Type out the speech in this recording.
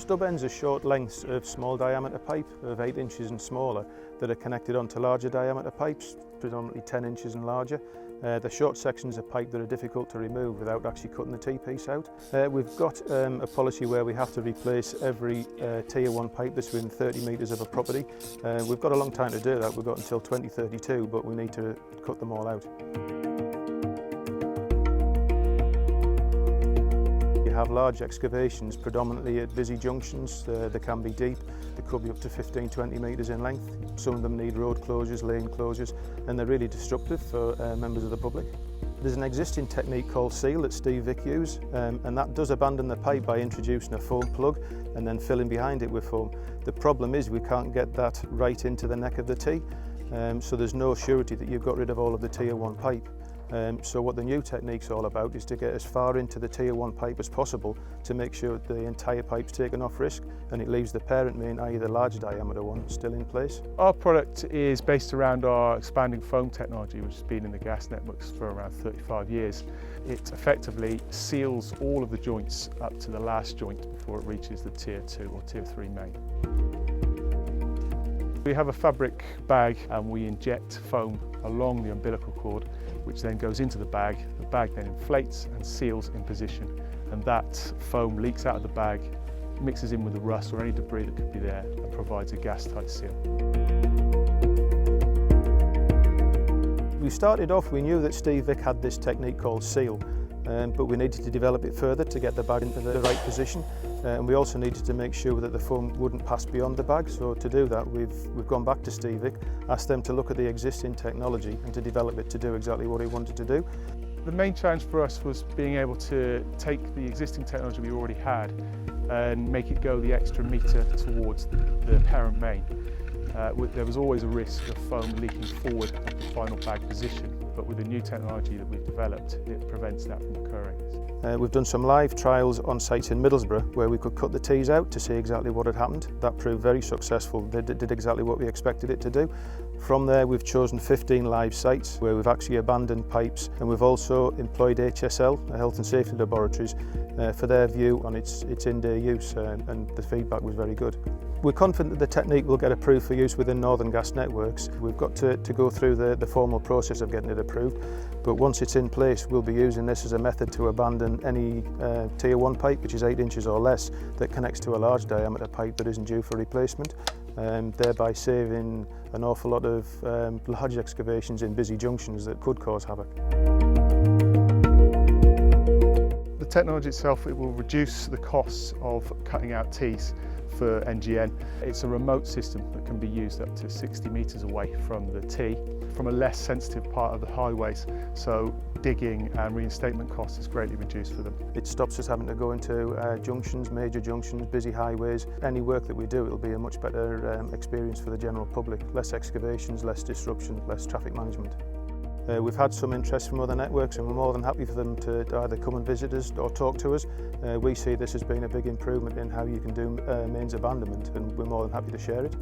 Stub ends are short lengths of small diameter pipe of 8 inches and smaller that are connected onto larger diameter pipes, predominantly 10 inches and larger. They're short sections of pipe that are difficult to remove without actually cutting the T-piece out. We've got a policy where we have to replace every Tier 1 pipe that's within 30 metres of a property. We've got a long time to do that. We've got until 2032, but we need to cut them all out. You have large excavations, predominantly at busy junctions. They can be deep. They could be up to 15-20 metres in length. Some of them need road closures, lane closures, and they're really disruptive for members of the public. There's an existing technique called seal that Steve Vick used, and that does abandon the pipe by introducing a foam plug and then filling behind it with foam. The problem is we can't get that right into the neck of the T, so there's no surety that you've got rid of all of the Tier 1 pipe. So what the new technique's all about is to get as far into the Tier 1 pipe as possible to make sure that the entire pipe's taken off risk and it leaves the parent main, i.e. the large diameter one, still in place. Our product is based around our expanding foam technology, which has been in the gas networks for around 35 years. It effectively seals all of the joints up to the last joint before it reaches the Tier 2 or Tier 3 main. We have a fabric bag and we inject foam along the umbilical cord, which then goes into the bag. The bag then inflates and seals in position, and that foam leaks out of the bag, mixes in with the rust or any debris that could be there, and provides a gas-tight seal. We started off, we knew that Steve Vick had this technique called seal, but we needed to develop it further to get the bag into the right position, and we also needed to make sure that the foam wouldn't pass beyond the bag. So to do that, we've gone back to Steve Vick, asked them to look at the existing technology and to develop it to do exactly what he wanted to do. The main challenge for us was being able to take the existing technology we already had and make it go the extra metre towards the parent main. There was always a risk of foam leaking forward at the final bag position, but with the new technology that we've developed, it prevents that from occurring. We've done some live trials on sites in Middlesbrough where we could cut the T's out to see exactly what had happened. That proved very successful. They did exactly what we expected it to do. From there, we've chosen 15 live sites where we've actually abandoned pipes, and we've also employed HSL, Health and Safety Laboratories, for their view on its in-day use, and the feedback was very good. We're confident that the technique will get approved for use within Northern Gas Networks. We've got to go through the formal process of getting it approved, but once it's in place, we'll be using this as a method to abandon any Tier 1 pipe, which is 8 inches or less, that connects to a large diameter pipe that isn't due for replacement, thereby saving an awful lot of large excavations in busy junctions that could cause havoc. The technology itself, it will reduce the costs of cutting out T's for NGN. It's a remote system that can be used up to 60 metres away from the T, from a less sensitive part of the highways, so digging and reinstatement costs is greatly reduced for them. It stops us having to go into junctions, major junctions, busy highways. Any work that we do, it'll be a much better experience for the general public. Less excavations, less disruption, less traffic management. We've had some interest from other networks, and we're more than happy for them to either come and visit us or talk to us. We see this as being a big improvement in how you can do mains abandonment, and we're more than happy to share it.